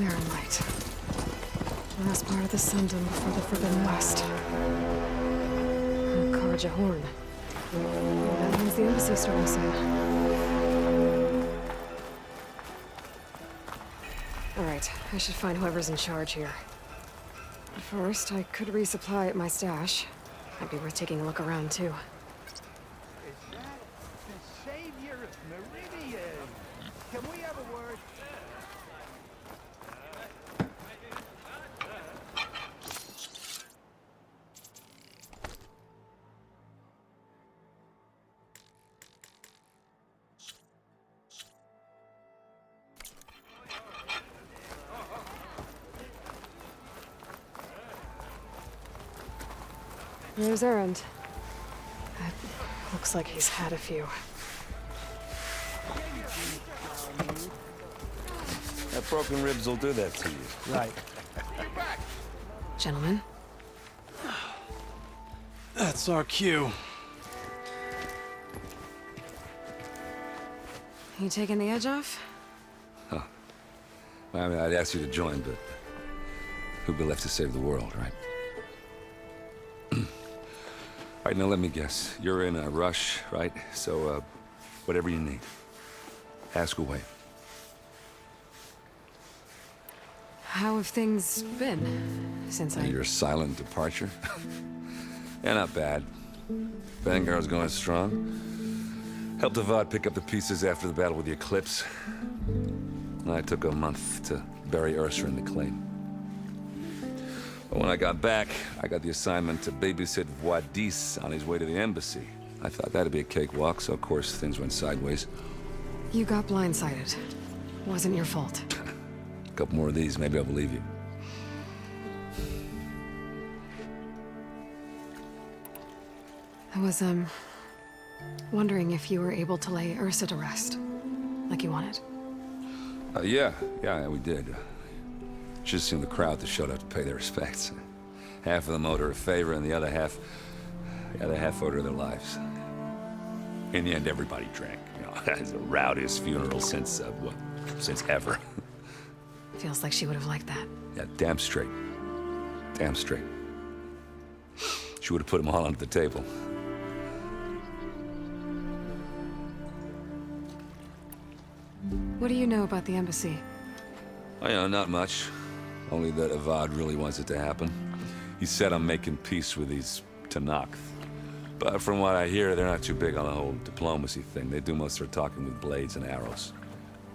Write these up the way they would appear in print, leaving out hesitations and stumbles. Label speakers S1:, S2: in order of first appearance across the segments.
S1: Barren Light. Last part of the Sundom before the Forbidden West. Karja Horn. That means the embassy starting soon. Alright, I should find whoever's in charge here. But first, I could resupply at my stash. Might be worth taking a look around, too.
S2: Is that the savior of Meridian? Can we have a word?
S1: There's Erend. Looks like he's had a few.
S3: That broken ribs will do that to you.
S2: Right.
S1: Gentlemen.
S4: That's our cue.
S1: You taking the edge off?
S3: Huh. Well, I mean, I'd ask you to join, but who'd be left to save the world, right? All right, now let me guess. You're in a rush, right? So, whatever you need, ask away.
S1: How have things been since
S3: Your silent departure? Yeah, not bad. Vanguard's going strong. Helped Avad pick up the pieces after the battle with the Eclipse. I took a month to bury Ursa in the claim. But when I got back, I got the assignment to babysit Wadis on his way to the embassy. I thought that'd be a cakewalk, so of course things went sideways.
S1: You got blindsided. Wasn't your fault.
S3: A couple more of these, maybe I'll believe you.
S1: I was, wondering if you were able to lay Ursa to rest, like you wanted.
S3: Yeah, we did. Just seen the crowd that showed up to pay their respects. Half of them owed her a favor, and the other half owed her their lives. In the end, everybody drank. You know, it's the rowdiest funeral since ever.
S1: Feels like she would have liked that.
S3: Yeah, damn straight. Damn straight. She would have put them all under the table.
S1: What do you know about the embassy?
S3: Oh, you know, not much. Only that Avad really wants it to happen. He said I'm making peace with these Tenakth. But from what I hear, they're not too big on the whole diplomacy thing. They do most of their talking with blades and arrows.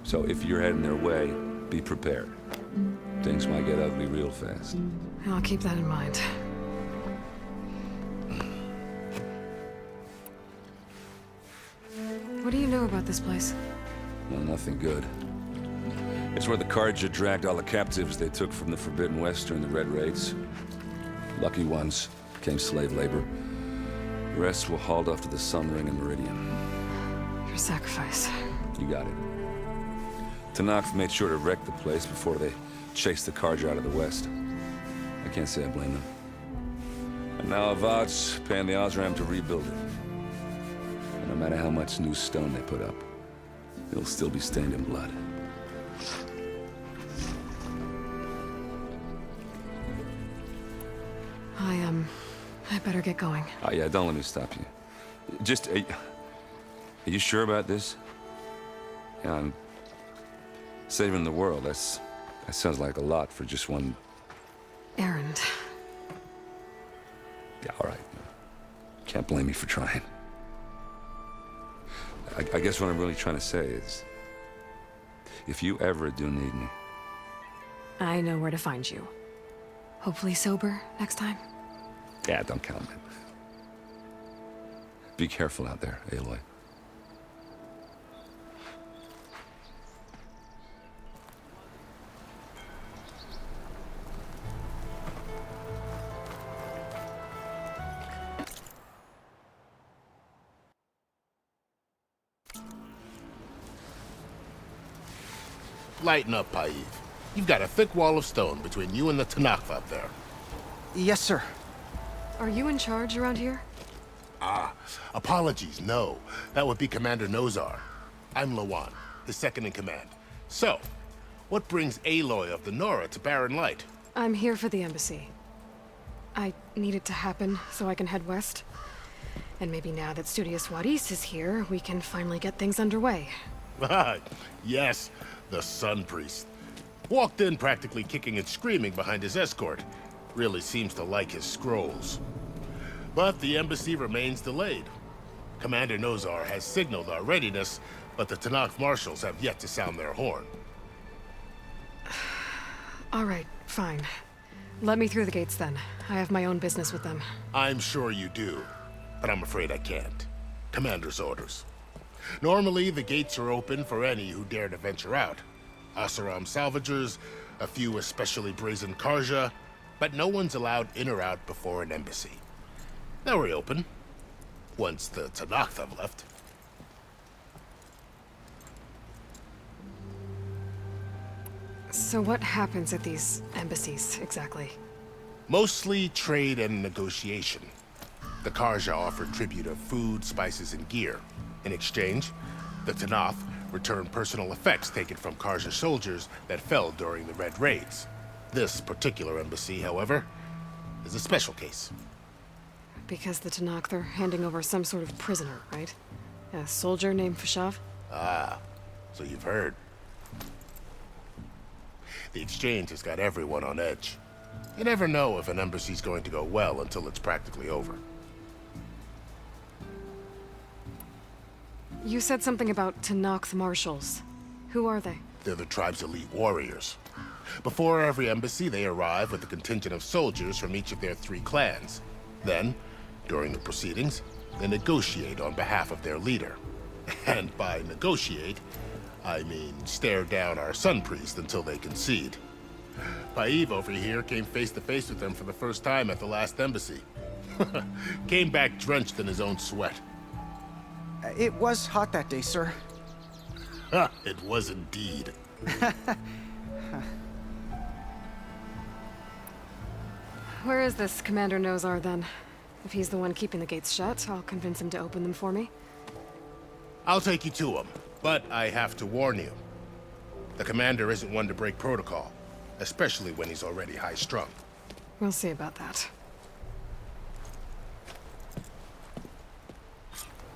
S3: So if you're heading their way, be prepared. Things might get ugly real fast.
S1: I'll keep that in mind. What do you know about this place?
S3: Well, nothing good. It's where the Karja dragged all the captives they took from the Forbidden West during the Red Raids. Lucky ones became slave labor. The rest were hauled off to the Sun Ring and Meridian.
S1: Your sacrifice.
S3: You got it. Tenakth made sure to wreck the place before they chased the Karja out of the West. I can't say I blame them. And now Avad's paying the Osram to rebuild it. And no matter how much new stone they put up, it'll still be stained in blood.
S1: I better get going.
S3: Oh, yeah, don't let me stop you. Just, are you sure about this? Yeah, I'm saving the world. That sounds like a lot for just one...
S1: Erend.
S3: Yeah, all right. Can't blame me for trying. I guess what I'm really trying to say is, if you ever do need me...
S1: I know where to find you. Hopefully sober next time.
S3: Yeah, don't count on it. Be careful out there, Aloy.
S5: Lighten up, Paiv. You've got a thick wall of stone between you and the Tenakth up there.
S2: Yes, sir.
S1: Are you in charge around here?
S5: Apologies, no. That would be Commander Nozar. I'm Lawan, the second in command. So, What brings Aloy of the Nora to Barren Light?
S1: I'm here for the embassy. I need it to happen so I can head west. And maybe now that Studios Juarez is here, we can finally get things underway.
S5: Yes, the Sun Priest. Walked in practically kicking and screaming behind his escort. Really seems to like his scrolls. But the embassy remains delayed. Commander Nozar has signaled our readiness, but the Tanakh marshals have yet to sound their horn.
S1: All right, fine. Let me through the gates then. I have my own business with them.
S5: I'm sure you do, but I'm afraid I can't. Commander's orders. Normally, the gates are open for any who dare to venture out. Asaram salvagers, a few especially brazen Karja, but no one's allowed in or out before an embassy. They'll reopen, once the Tanakh have left.
S1: So what happens at these embassies, exactly?
S5: Mostly trade and negotiation. The Karja offer tribute of food, spices, and gear. In exchange, the Tanakh return personal effects taken from Karja soldiers that fell during the Red Raids. This particular embassy, however, is a special case.
S1: Because the Tanakh, they're handing over some sort of prisoner, right? A soldier named Fashav?
S5: Ah, so you've heard. The exchange has got everyone on edge. You never know if an embassy's going to go well until it's practically over.
S1: You said something about Tanakh marshals. Who are they?
S5: They're the tribe's elite warriors. Before every embassy, they arrive with a contingent of soldiers from each of their 3 clans. Then, during the proceedings, they negotiate on behalf of their leader. And by negotiate, I mean stare down our Sun Priest until they concede. Paiv over here came face to face with them for the first time at the last embassy. Came back drenched in his own sweat.
S6: It was hot that day, sir.
S5: It was indeed.
S1: Where is this Commander Nozar, then? If he's the one keeping the gates shut, I'll convince him to open them for me.
S5: I'll take you to him, but I have to warn you. The commander isn't one to break protocol, especially when he's already high-strung.
S1: We'll see about that.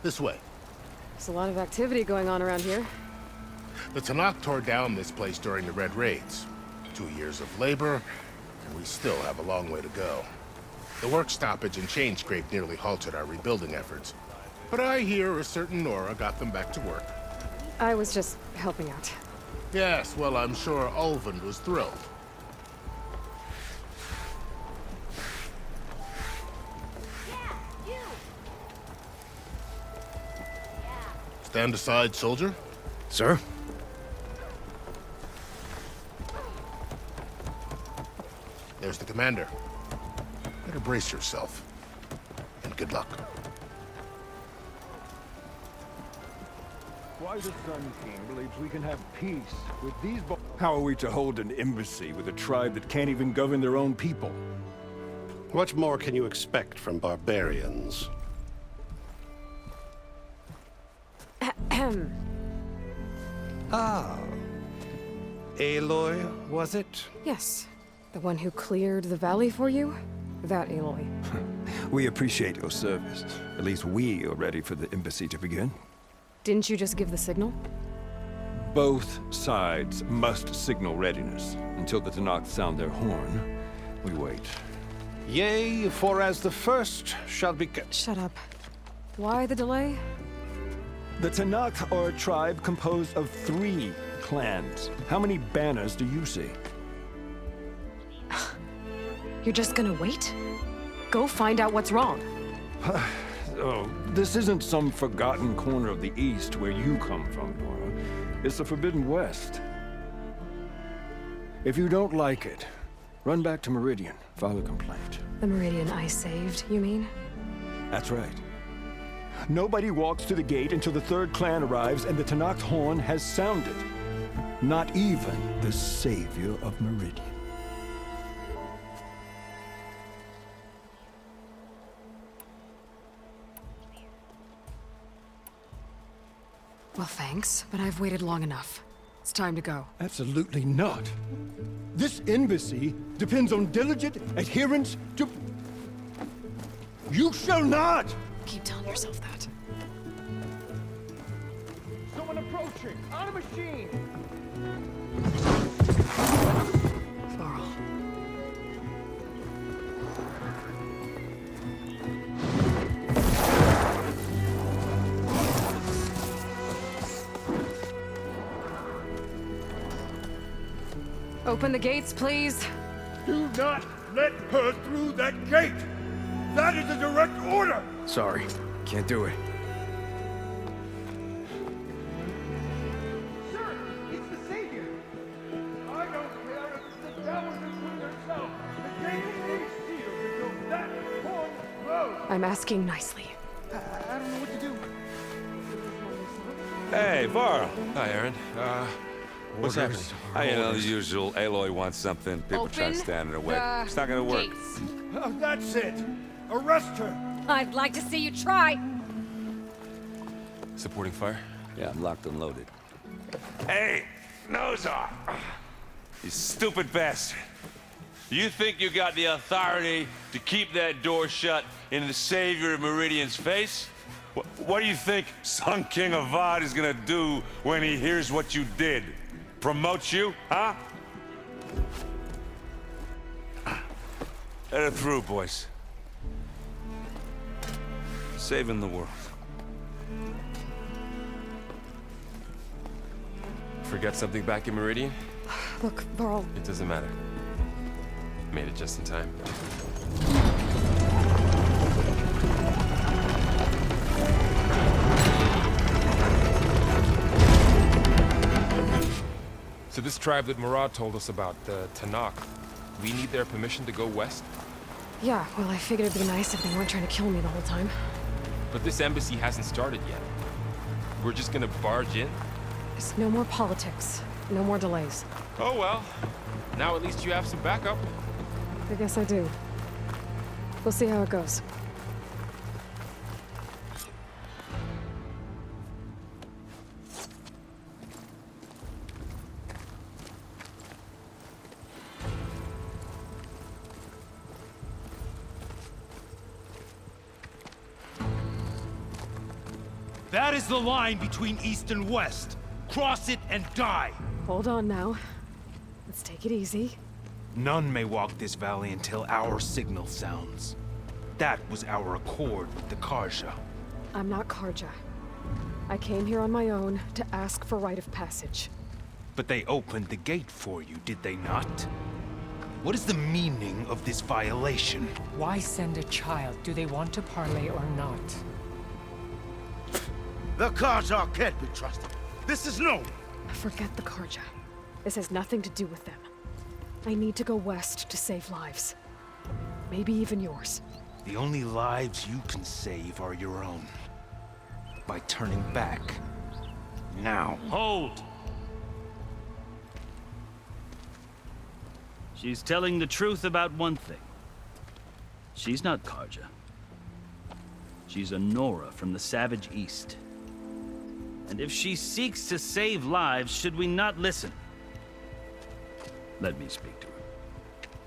S5: This way.
S1: There's a lot of activity going on around here.
S5: The Tanakh tore down this place during the Red Raids. 2 years of labor, and we still have a long way to go. The work stoppage and chain scrape nearly halted our rebuilding efforts. But I hear a certain Nora got them back to work.
S1: I was just helping out.
S5: Yes, well, I'm sure Ulvund was thrilled. Stand aside, soldier.
S4: Sir?
S5: There's the commander. Better brace yourself. And good luck.
S2: Why the Sun King believes we can have peace with these
S7: How are we to hold an embassy with a tribe that can't even govern their own people?
S8: What more can you expect from barbarians?
S6: Ah. Aloy, was it?
S1: Yes. The one who cleared the valley for you? That Aloy.
S7: We appreciate your service. At least we are ready for the embassy to begin.
S1: Didn't you just give the signal?
S7: Both sides must signal readiness. Until the Tanakh sound their horn, we wait.
S8: Yea, for as the first shall be...
S1: Shut up. Why the delay?
S7: The Tanakh are a tribe composed of 3 clans. How many banners do you see?
S1: You're just gonna wait? Go find out what's wrong.
S7: Oh, this isn't some forgotten corner of the East where you come from, Nora. It's the Forbidden West. If you don't like it, run back to Meridian, file a complaint.
S1: The Meridian I saved, you mean?
S7: That's right. Nobody walks to the gate until the 3rd clan arrives and the Tanakh horn has sounded. Not even the savior of Meridian.
S1: Well, thanks, but I've waited long enough. It's time to go.
S7: Absolutely not. This embassy depends on diligent adherence to... You shall not!
S1: Keep telling yourself that.
S2: Someone approaching! On a machine!
S1: Varl. Open the gates, please.
S9: Do not let her through that gate! That is a direct order!
S4: Sorry, can't do it.
S2: Sir, it's the Savior!
S9: I don't care if the devil between herself. The gate is sealed until that horn blows!
S1: I'm asking nicely.
S6: I don't know what to do.
S3: Hey, Varl.
S4: Hi, Aaron. What's happening?
S3: You know, the usual. Aloy wants something. People try to
S10: Open
S3: stand in her way.
S10: the
S3: It's not gonna work.
S10: gates.
S9: Oh, that's it! Arrest her!
S10: I'd like to see you try.
S4: Supporting fire?
S3: Yeah, I'm locked and loaded. Hey, nose off! You stupid bastard. You think you got the authority to keep that door shut in the Savior of Meridian's face? What do you think Sun King Avad is gonna do when he hears what you did? Promote you, huh? Let her through, boys. Saving the world.
S4: Forget something back in Meridian?
S1: Look, Varl,
S4: It doesn't matter. Made it just in time. So this tribe that Murad told us about, the Tanakh, we need their permission to go west?
S1: yeah, well, I figured it'd be nice if they weren't trying to kill me the whole time.
S4: But this embassy hasn't started yet. We're just gonna barge in?
S1: There's no more politics. No more delays.
S4: Oh well. Now at least you have some backup.
S1: I guess I do. We'll see how it goes.
S9: That is the line between East and West. Cross it and die!
S1: Hold on now. Let's take it easy.
S9: None may walk this valley until our signal sounds. That was our accord with the Karja.
S1: I'm not Karja. I came here on my own to ask for rite of passage.
S9: But they opened the gate for you, did they not? What is the meaning of this violation?
S11: Why send a child? Do they want to parley or not?
S2: The Karja can't be trusted. This is known.
S1: Forget the Karja. This has nothing to do with them. I need to go west to save lives. Maybe even yours.
S9: The only lives you can save are your own. By turning back. Now.
S12: Hold! She's telling the truth about one thing. She's not Karja. She's a Nora from the Savage East. And if she seeks to save lives, should we not listen? Let me speak to her.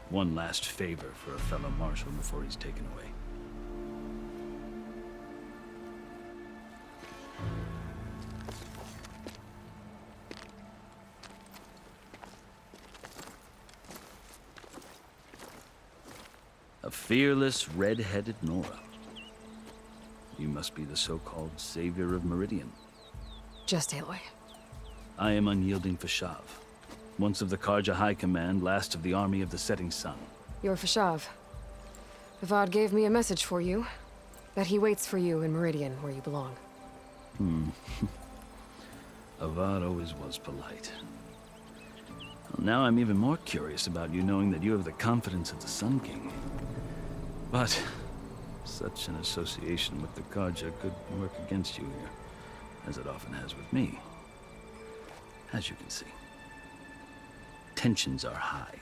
S12: One last favor for a fellow marshal before he's taken away. A fearless, red-headed Nora. You must be the so-called Savior of Meridian.
S1: Just Aloy.
S12: I am unyielding Fashav. Once of the Karja High Command, last of the Army of the Setting Sun.
S1: You're Fashav. Avad gave me a message for you. That he waits for you in Meridian, where you belong.
S12: Avad always was polite. Well, now I'm even more curious about you knowing that you have the confidence of the Sun King. But such an association with the Karja could work against you here, as it often has with me. As you can see, tensions are high.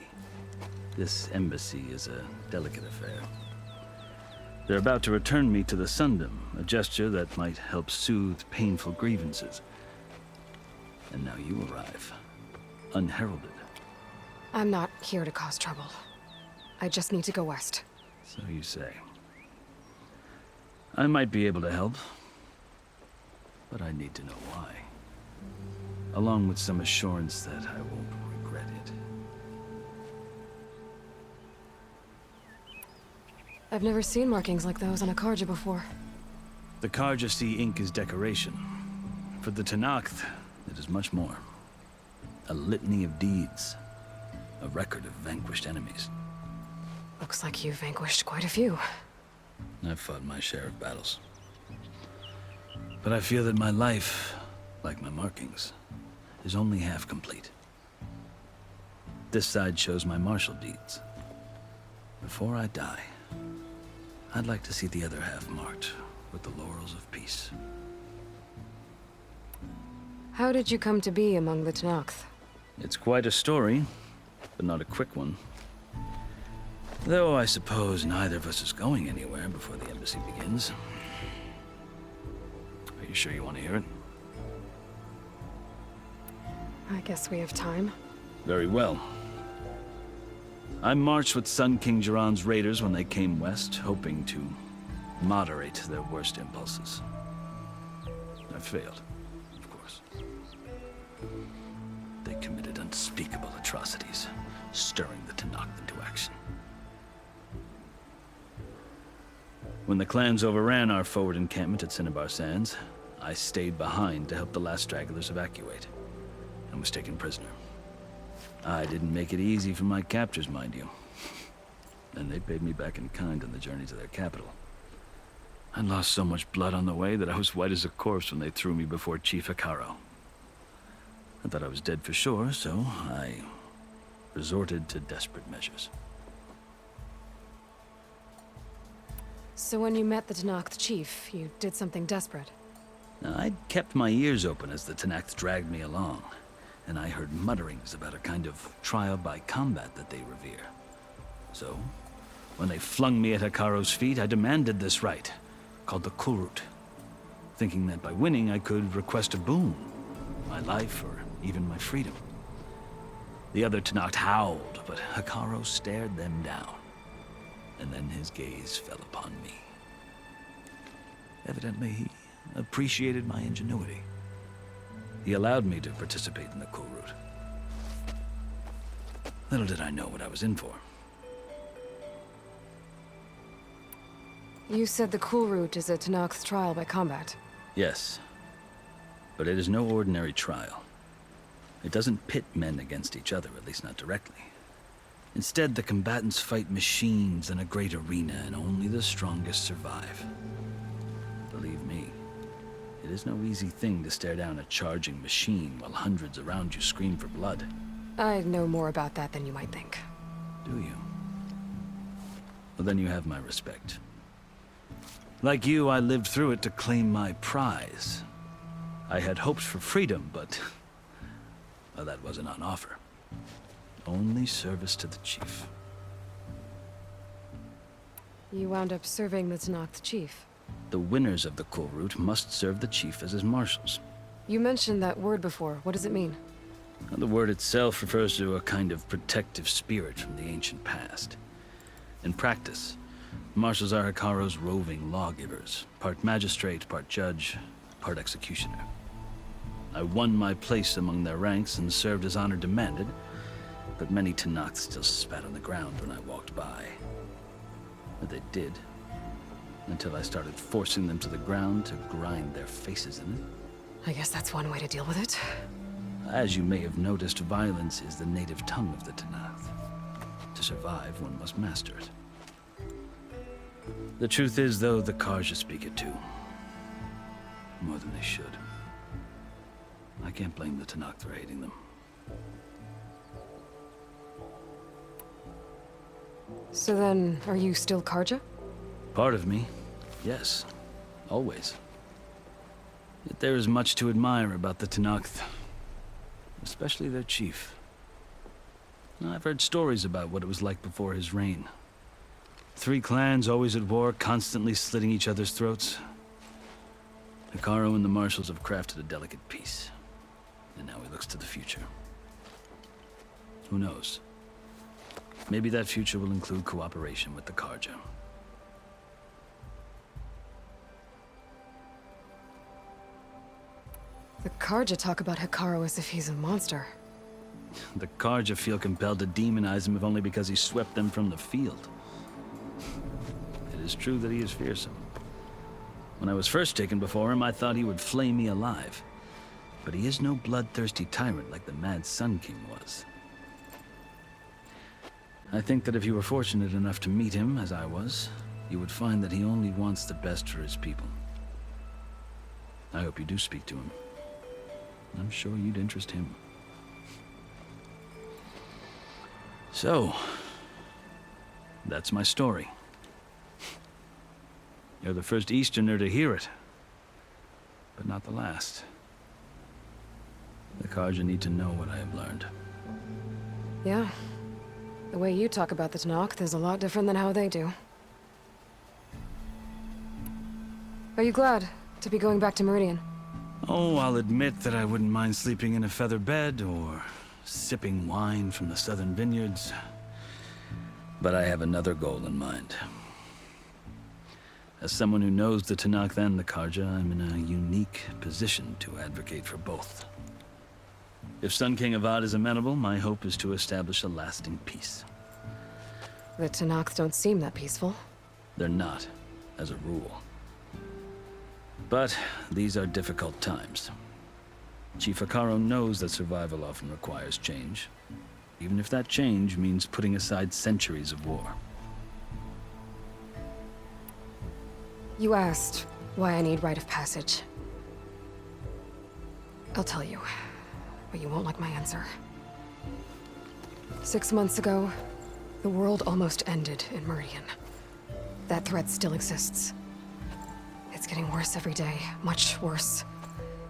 S12: This embassy is a delicate affair. They're about to return me to the Sundom, a gesture that might help soothe painful grievances. And now you arrive, unheralded.
S1: I'm not here to cause trouble. I just need to go west.
S12: So you say. I might be able to help, but I need to know why. Along with some assurance that I won't regret it.
S1: I've never seen markings like those on a Karja before.
S12: The Karja see ink as decoration. For the Tenakth, it is much more. A litany of deeds. A record of vanquished enemies.
S1: Looks like you've vanquished quite a few.
S12: I've fought my share of battles. But I feel that my life, like my markings, is only half complete. This side shows my martial deeds. Before I die, I'd like to see the other half marked with the laurels of peace.
S1: How did you come to be among the Tenakth?
S12: It's quite a story, but not a quick one. Though I suppose neither of us is going anywhere before the embassy begins. Are you sure you want to hear it?
S1: I guess we have time.
S12: Very well. I marched with Sun King Jiran's raiders when they came west, hoping to moderate their worst impulses. I failed, of course. They committed unspeakable atrocities, stirring the Tenakth into action. When the clans overran our forward encampment at Cinnabar Sands, I stayed behind to help the last stragglers evacuate, and was taken prisoner. I didn't make it easy for my captors, mind you. And they paid me back in kind on the journey to their capital. I lost so much blood on the way that I was white as a corpse when they threw me before Chief Hikaro. I thought I was dead for sure, so I resorted to desperate measures.
S1: So when you met the Tenakth chief, you did something desperate?
S12: I'd kept my ears open as the Tenakth dragged me along, and I heard mutterings about a kind of trial by combat that they revere. So, when they flung me at Hikaro's feet, I demanded this rite, called the Kulrut, thinking that by winning I could request a boon, my life or even my freedom. The other Tenakth howled, but Hikaro stared them down, and then his gaze fell upon me. Evidently, he appreciated my ingenuity. He allowed me to participate in the Kulrut. Little did I know what I was in for.
S1: You said the Kulrut is a Tenakth trial by combat.
S12: Yes, but it is no ordinary trial. It doesn't pit men against each other, at least not directly. Instead, the combatants fight machines in a great arena, and only the strongest survive. Believe me, it is no easy thing to stare down a charging machine while hundreds around you scream for blood.
S1: I know more about that than you might think.
S12: Do you? Well, then you have my respect. Like you, I lived through it to claim my prize. I had hoped for freedom, but well, that wasn't on offer. Only service to the chief.
S1: You wound up serving the Tenakth chief.
S12: The winners of the Kulrut must serve the chief as his marshals.
S1: You mentioned that word before. What does it mean?
S12: The word itself refers to a kind of protective spirit from the ancient past. In practice, marshals are Hikaro's roving lawgivers, part magistrate, part judge, part executioner. I won my place among their ranks and served as honor demanded, but many Tenakth still spat on the ground when I walked by. But they did, until I started forcing them to the ground to grind their faces in it.
S1: I guess that's one way to deal with it.
S12: As you may have noticed, violence is the native tongue of the Tenakth. To survive, one must master it. The truth is, though, the Karja speak it too. More than they should. I can't blame the Tenakth for hating them.
S1: So then, are you still Karja?
S12: Part of me, yes. Always. Yet there is much to admire about the Tenakth. Especially their chief. I've heard stories about what it was like before his reign. 3 clans always at war, constantly slitting each other's throats. Hikaro and the marshals have crafted a delicate peace. And now he looks to the future. Who knows? Maybe that future will include cooperation with the Karja.
S1: The Karja talk about Hikaru as if he's a monster.
S12: The Karja feel compelled to demonize him if only because he swept them from the field. It is true that he is fearsome. When I was first taken before him, I thought he would flay me alive. But he is no bloodthirsty tyrant like the Mad Sun King was. I think that if you were fortunate enough to meet him, as I was, you would find that he only wants the best for his people. I hope you do speak to him. I'm sure you'd interest him. So, that's my story. You're the first Easterner to hear it, but not the last. The Karja need to know what I have learned.
S1: Yeah. The way you talk about the Tanakh is a lot different than how they do. Are you glad to be going back to Meridian?
S12: Oh, I'll admit that I wouldn't mind sleeping in a feather bed or sipping wine from the southern vineyards. But I have another goal in mind. As someone who knows the Tanakh and the Karja, I'm in a unique position to advocate for both. If Sun King Avad is amenable, my hope is to establish a lasting peace.
S1: The Tanakh don't seem that peaceful.
S12: They're not, as a rule. But these are difficult times. Chief Hikaru knows that survival often requires change, even if that change means putting aside centuries of war.
S1: You asked why I need rite of passage. I'll tell you, but you won't like my answer. 6 months ago, the world almost ended in Meridian. That threat still exists. It's getting worse every day, much worse.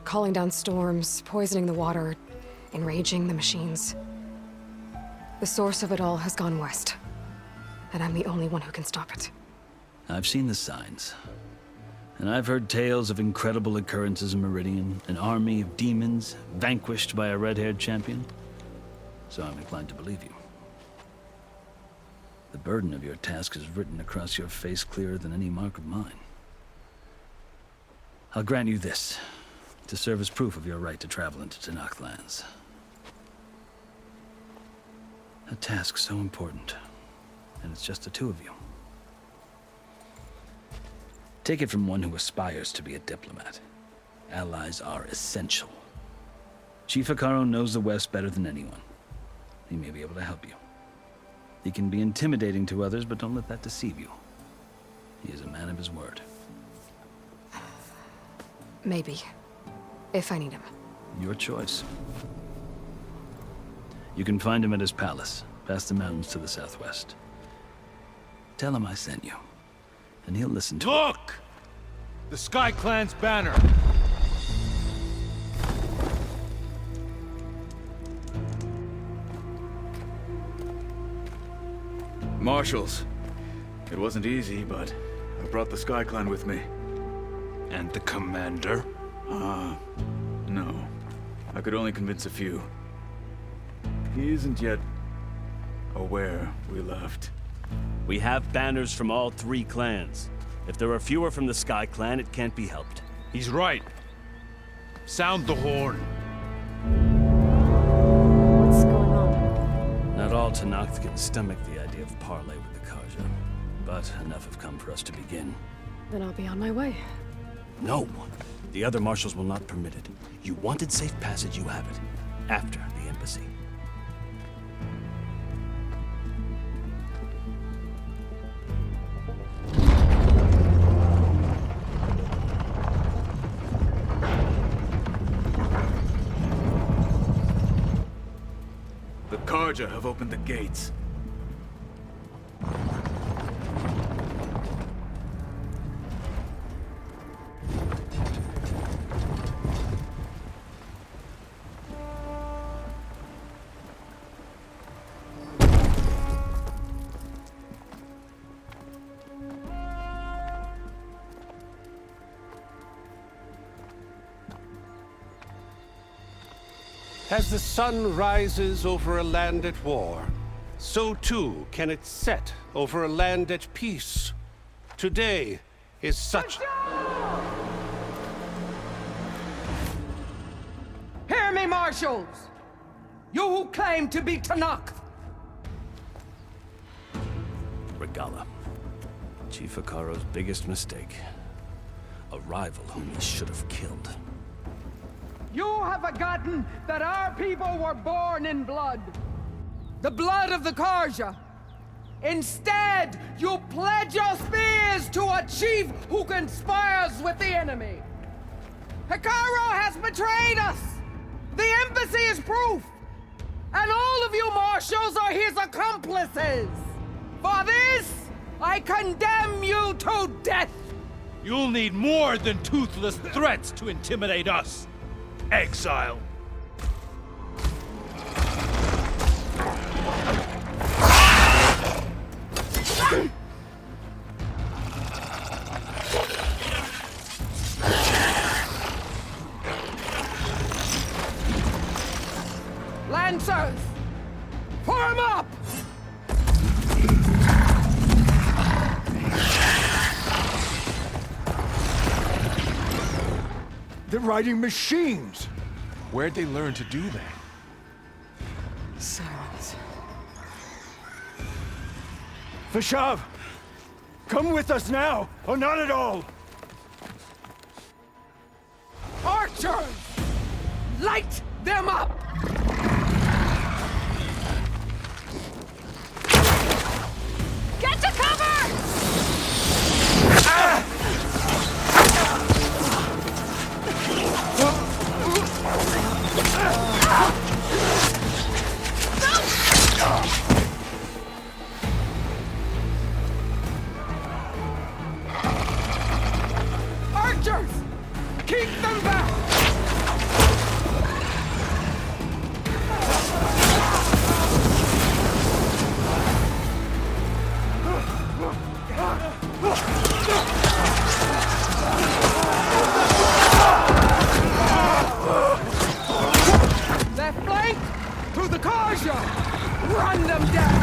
S1: Calling down storms, poisoning the water, enraging the machines. The source of it all has gone west, and I'm the only one who can stop it.
S12: I've seen the signs. And I've heard tales of incredible occurrences in Meridian, an army of demons vanquished by a red-haired champion. So I'm inclined to believe you. The burden of your task is written across your face clearer than any mark of mine. I'll grant you this, to serve as proof of your right to travel into Tanakh lands. A task so important, and it's just the two of you. Take it from one who aspires to be a diplomat. Allies are essential. Chief Hikaru knows the West better than anyone. He may be able to help you. He can be intimidating to others, but don't let that deceive you. He is a man of his word.
S1: Maybe. If I need him.
S12: Your choice. You can find him at his palace, past the mountains to the southwest. Tell him I sent you, and he'll listen to it.
S9: Look! The Sky Clan's banner!
S10: Marshals. It wasn't easy, but I brought the Sky Clan with me.
S9: And the commander?
S10: No. I could only convince a few. He isn't yet aware we left.
S13: We have banners from all 3 clans. If there are fewer from the Sky Clan, it can't be helped.
S9: He's right. Sound the horn.
S1: What's going on?
S12: Not all Tanakh can stomach the idea of parley with the Karja, but enough have come for us to begin.
S1: Then I'll be on my way.
S13: No. The other marshals will not permit it. You wanted safe passage, you have it. After the embassy.
S10: The Karja have opened the gates.
S8: As the sun rises over a land at war, so too can it set over a land at peace. Today is such...
S14: Hear me, marshals! You who claim to be Tanakh!
S13: Regala. Chief Hikaro's biggest mistake. A rival whom he should have killed.
S14: You have forgotten that our people were born in blood. The blood of the Karja. Instead, you pledge your spears to a chief who conspires with the enemy. Hikaro has betrayed us! The embassy is proof! And all of you marshals are his accomplices! For this, I condemn you to death!
S9: You'll need more than toothless threats to intimidate us. Exile.
S14: Lancers! Form up!
S7: They're riding machines!
S4: Where'd they learn to do that?
S1: Silence.
S7: Vashav! Come with us now, or not at all!
S14: Archers! Light them up!
S1: Get to cover!
S14: Archers! Keep them back! Left flank! To the Karja! Run them down!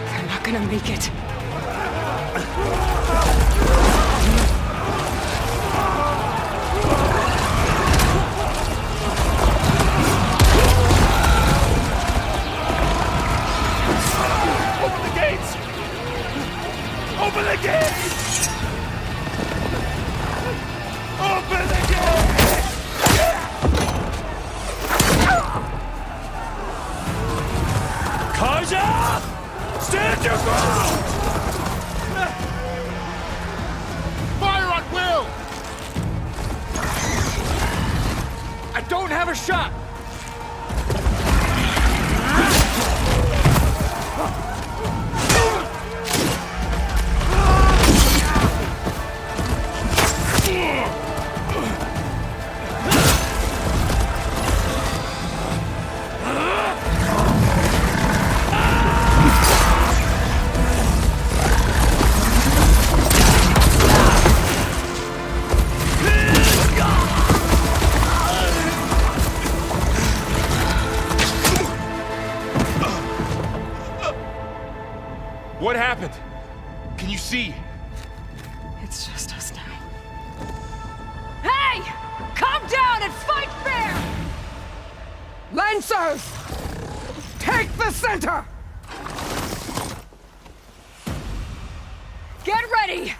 S1: They're not gonna make it.
S9: Open the gates! Open the gates! Open the gates!
S7: Karja! Stand your ground!
S9: Fire at will! I don't have a shot!
S4: What happened? Can you see?
S1: It's just us now. Hey! Calm down and fight fair!
S14: Lancers! Take the center!
S1: Get ready!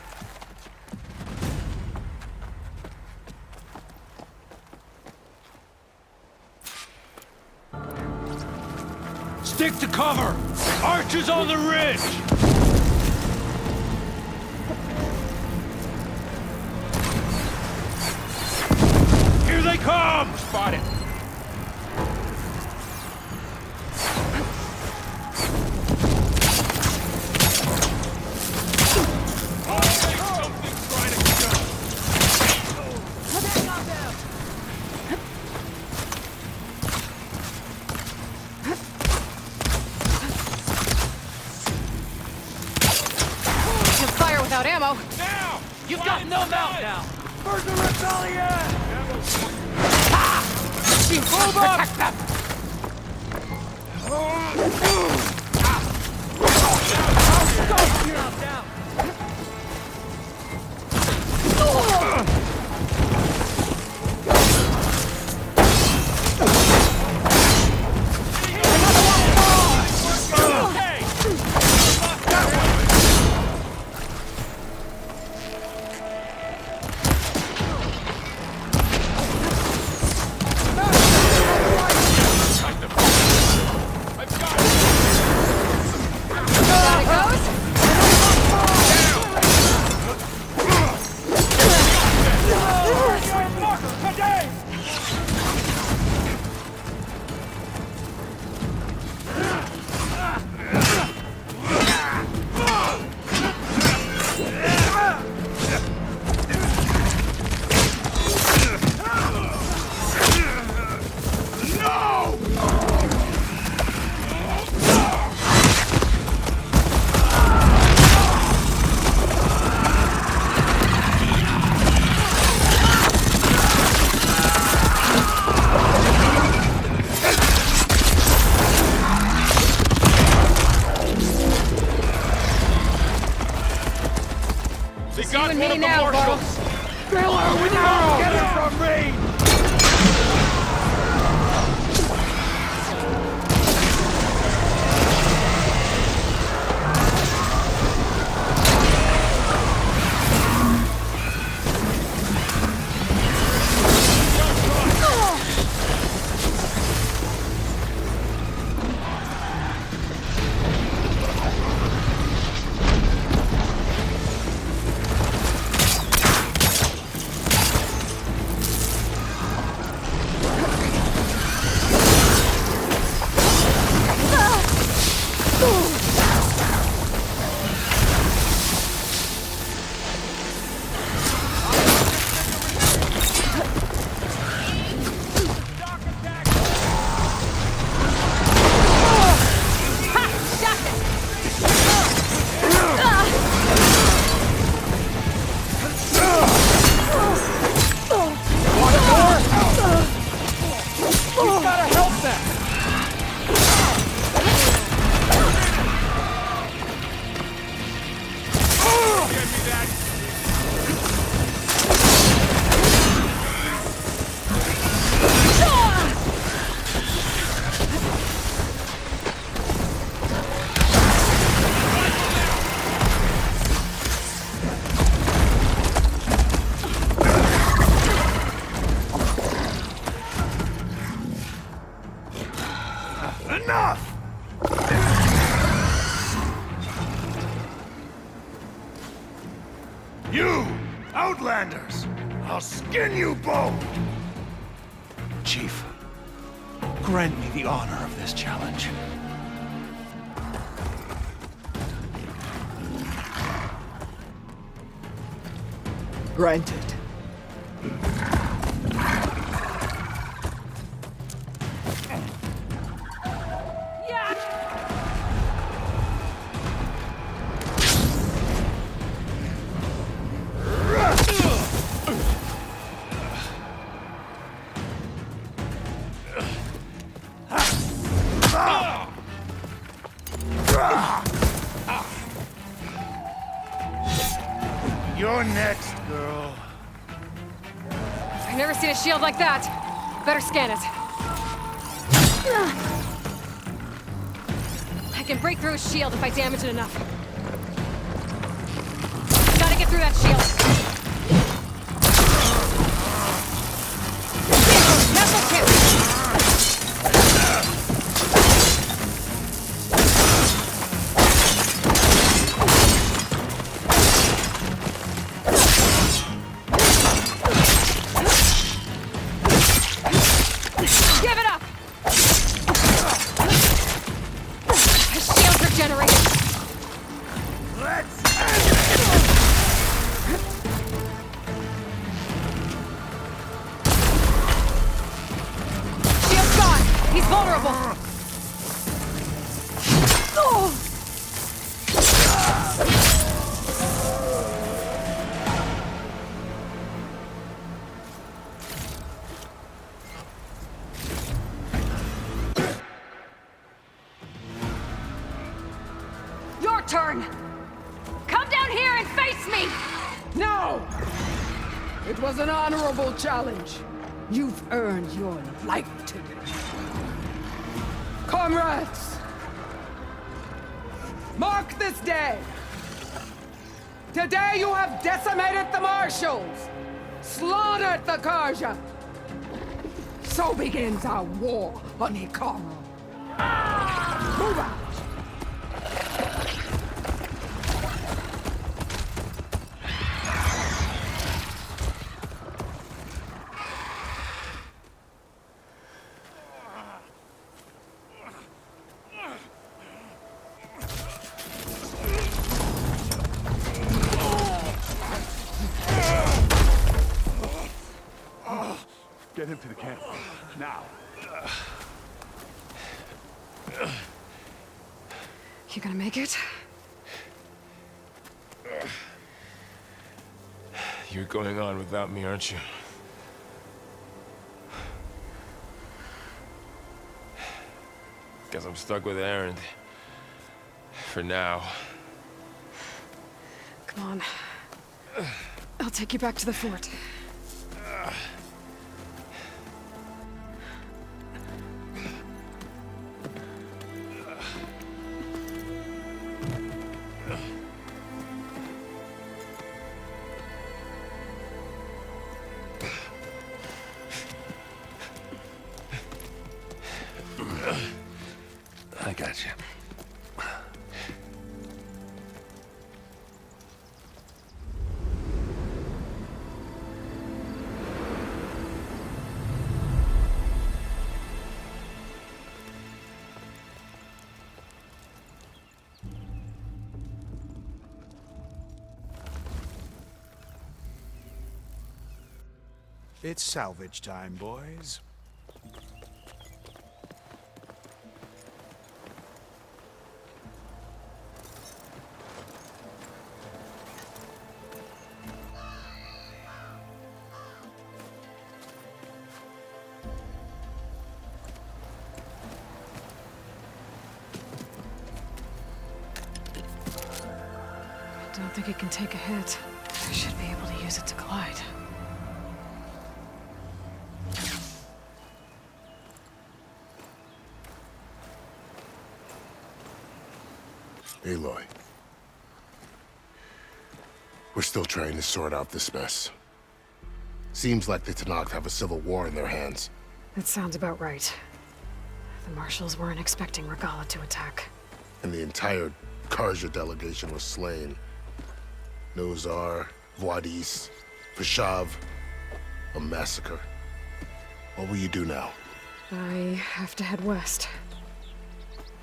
S9: Stick to cover! Archers on the ridge! Here they come!
S4: Spot it.
S15: You've got no mount now!
S9: Where's the rebellion?
S15: Move up! Protect them! Down.
S9: You, Outlanders! I'll skin you both!
S16: Chief, grant me the honor of this challenge.
S14: Granted.
S9: You're next, girl.
S1: I've never seen a shield like that. Better scan it. I can break through a shield if I damage it enough. Gotta get through that shield. Careful, Kip! Give it up! The shields are generated.
S9: Let's
S1: Shield's gone. He's vulnerable. your turn! Come down here and face me!
S14: No! It was an honorable challenge. You've earned your life today. Comrades! Mark this day! Today you have decimated the Marshals! Slaughtered the Karja! So begins our war on Hikaru. Move out!
S9: Get him to the camp. Now.
S1: You gonna make it?
S4: You're going on without me, aren't you? Guess I'm stuck with Aaron. For now.
S1: Come on. I'll take you back to the fort.
S3: I got you.
S16: It's salvage time, boys.
S1: I don't think it can take a hit. I should be able to use it to glide.
S5: Aloy. We're still trying to sort out this mess. Seems like the Tenakth have a civil war in their hands.
S1: That sounds about right. The Marshals weren't expecting Regala to attack.
S5: And the entire Karja delegation was slain. Nozar, Voidis, Vashav. A massacre. What will you do now?
S1: I have to head west.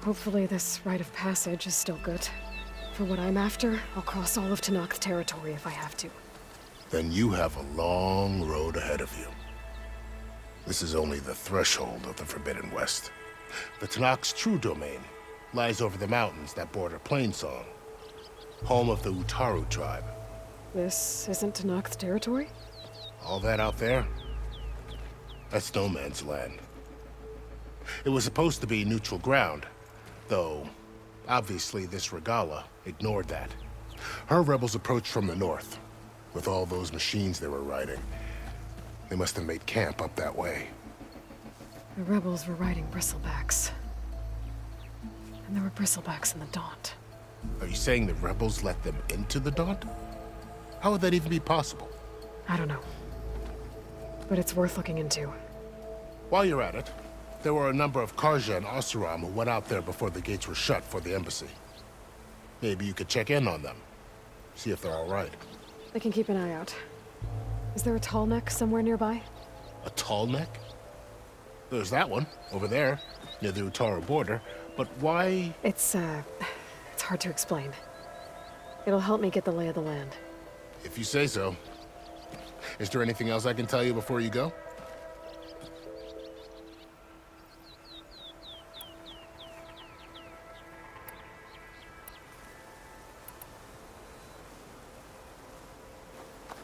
S1: Hopefully this rite of passage is still good. For what I'm after, I'll cross all of Tenakth territory if I have to.
S5: Then you have a long road ahead of you. This is only the threshold of the Forbidden West. The Tenakth's true domain lies over the mountains that border Plainsong, home of the Utaru tribe.
S1: This isn't Tenakth territory?
S5: All that out there? That's no man's land. It was supposed to be neutral ground, though obviously this Regala ignored that. Her rebels approached from the north, with all those machines they were riding. They must have made camp up that way.
S1: The rebels were riding bristlebacks. And there were bristlebacks in the Daunt.
S5: Are you saying the rebels let them into the Daunt? How would that even be possible?
S1: I don't know. But it's worth looking into.
S5: While you're at it, there were a number of Karja and Oseram who went out there before the gates were shut for the embassy. Maybe you could check in on them. See if they're all right.
S1: I can keep an eye out. Is there a tall neck somewhere nearby?
S5: A tall neck? There's that one, over there, near the Utaru border. But why?
S1: It's hard to explain. It'll help me get the lay of the land.
S5: If you say so. Is there anything else I can tell you before you go?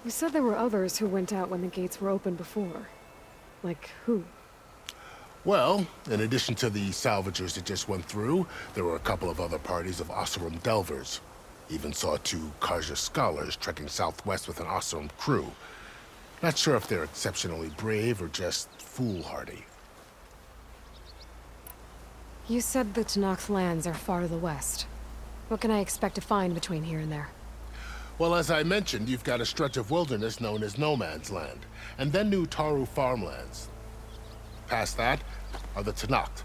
S1: You said there were others who went out when the gates were open before. Like who?
S5: Well, in addition to the salvagers that just went through, there were a couple of other parties of Oseram delvers. Even saw 2 Karja scholars trekking southwest with an Oseram crew. Not sure if they're exceptionally brave or just foolhardy.
S1: You said the Tenakth lands are far to the west. What can I expect to find between here and there?
S5: Well, as I mentioned, you've got a stretch of wilderness known as No Man's Land, and then New Taru farmlands. Past that are the Tenakth.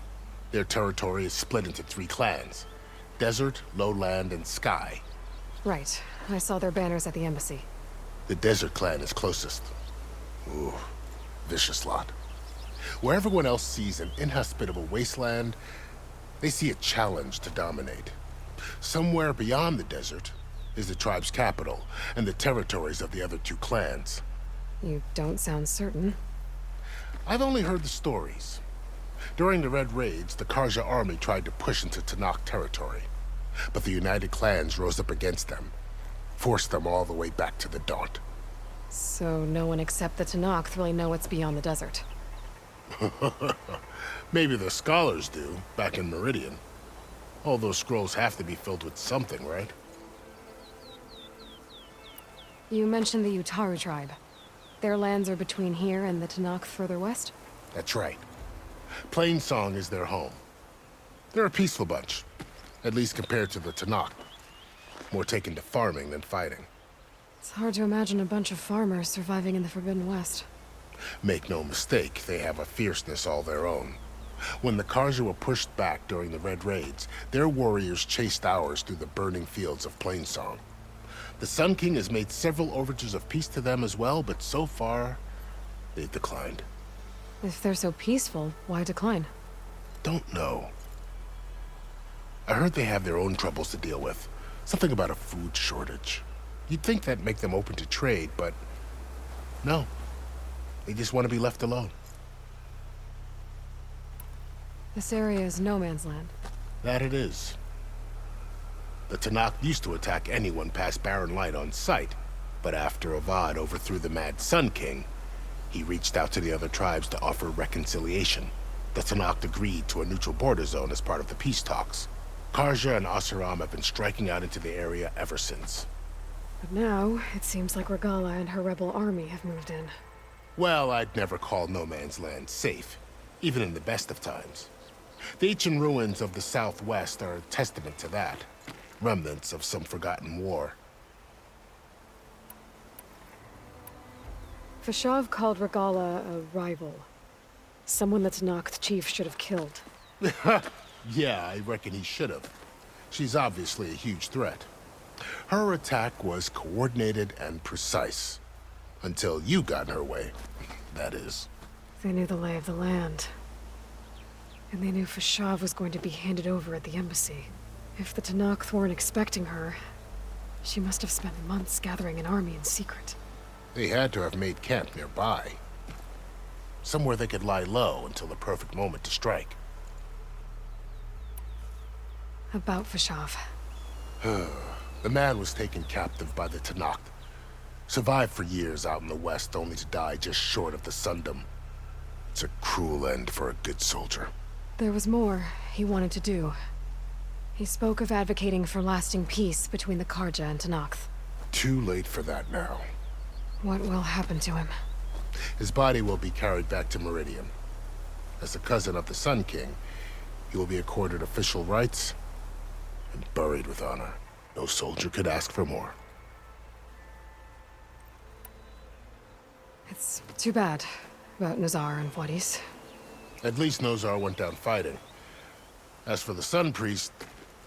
S5: Their territory is split into 3 clans: Desert, Lowland, and Sky.
S1: Right. I saw their banners at the embassy.
S5: The Desert clan is closest. Ooh, vicious lot. Where everyone else sees an inhospitable wasteland, they see a challenge to dominate. Somewhere beyond the desert is the tribe's capital and the territories of the other 2 clans.
S1: You don't sound certain.
S5: I've only heard the stories. During the Red Raids, the Karja army tried to push into Tenakth territory, but the United Clans rose up against them, forced them all the way back to the Daunt.
S1: So no one except the Tenakth really know what's beyond the desert.
S5: Maybe the scholars do, back in Meridian. All those scrolls have to be filled with something, right?
S1: You mentioned the Utaru tribe. Their lands are between here and the Tenakth further west?
S5: That's right. Plainsong is their home. They're a peaceful bunch, at least compared to the Tenakth. More taken to farming than fighting.
S1: It's hard to imagine a bunch of farmers surviving in the Forbidden West.
S5: Make no mistake, they have a fierceness all their own. When the Karja were pushed back during the Red Raids, their warriors chased ours through the burning fields of Plainsong. The Sun King has made several overtures of peace to them as well, but so far, they've declined.
S1: If they're so peaceful, why decline?
S5: Don't know. I heard they have their own troubles to deal with. Something about a food shortage. You'd think that'd make them open to trade, but no. They just want to be left alone.
S1: This area is no man's land.
S5: That it is. The Tenakth used to attack anyone past Barren Light on sight, but after Avad overthrew the Mad Sun King, he reached out to the other tribes to offer reconciliation. The Tenakth agreed to a neutral border zone as part of the peace talks. Karja and Oseram have been striking out into the area ever since.
S1: But now, it seems like Regala and her rebel army have moved in.
S5: Well, I'd never call No Man's Land safe, even in the best of times. The ancient ruins of the Southwest are a testament to that. Remnants of some forgotten war.
S1: Fashav called Regala a rival. Someone that Tenakth chief should have killed.
S5: Yeah, I reckon he should have. She's obviously a huge threat. Her attack was coordinated and precise. Until you got in her way, that is.
S1: They knew the lay of the land. And they knew Fashav was going to be handed over at the embassy. If the Tenakth weren't expecting her, she must have spent months gathering an army in secret.
S5: They had to have made camp nearby. Somewhere they could lie low until the perfect moment to strike.
S1: About Fashav.
S5: The man was taken captive by the Tenakth. Survived for years out in the west, only to die just short of the Sundom. It's a cruel end for a good soldier.
S1: There was more he wanted to do. He spoke of advocating for lasting peace between the Karja and Tenakth.
S5: Too late for that now.
S1: What will happen to him?
S5: His body will be carried back to Meridian. As a cousin of the Sun King, he will be accorded official rights and buried with honor. No soldier could ask for more.
S1: It's too bad about Nazar and Wadis.
S5: At least Nozar went down fighting. As for the Sun Priest,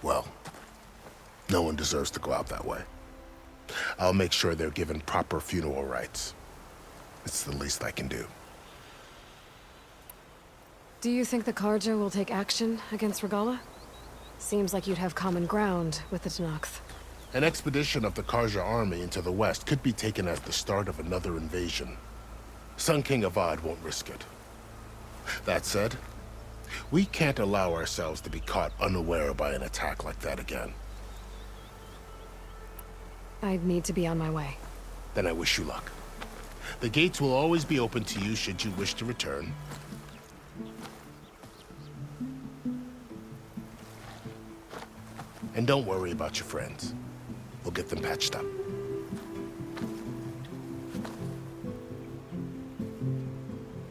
S5: well, no one deserves to go out that way. I'll make sure they're given proper funeral rites. It's the least I can do.
S1: Do you think the Karja will take action against Regala? Seems like you'd have common ground with the Tenakth.
S5: An expedition of the Karja army into the west could be taken as the start of another invasion. Sun King Avad won't risk it. That said, we can't allow ourselves to be caught unaware by an attack like that again.
S1: I'd need to be on my way.
S5: Then I wish you luck. The gates will always be open to you should you wish to return. And don't worry about your friends. We'll get them patched up.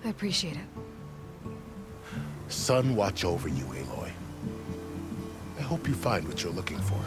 S1: I appreciate it.
S5: Sun watch over you, Aloy. I hope you find what you're looking for.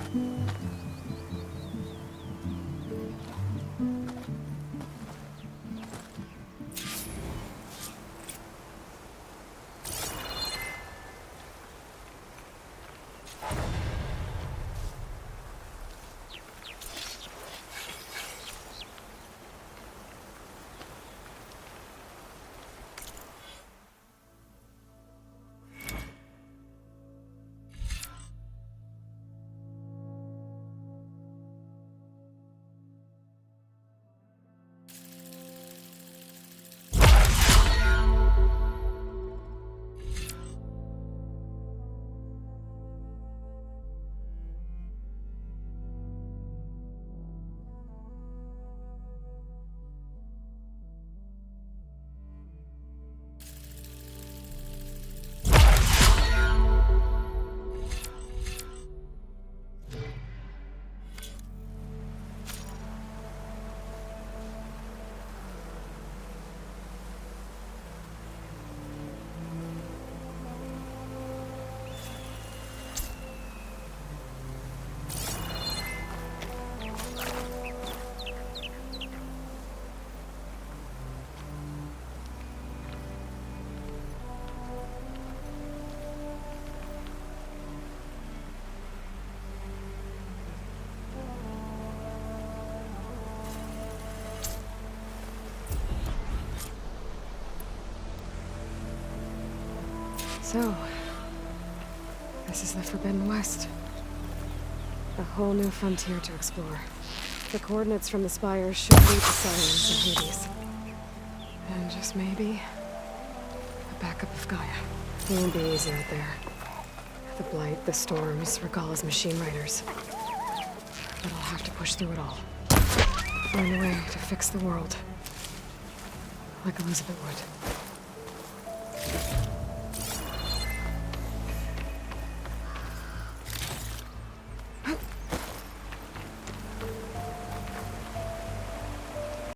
S1: So, this is the Forbidden West. A whole new frontier to explore. The coordinates from the spires should lead to Sirens and Hades. And just maybe, a backup of Gaia. It won't be easy out there. The Blight, the Storms, Regalla's machine riders. But I'll have to push through it all. Find a way to fix the world. Like Elizabeth would.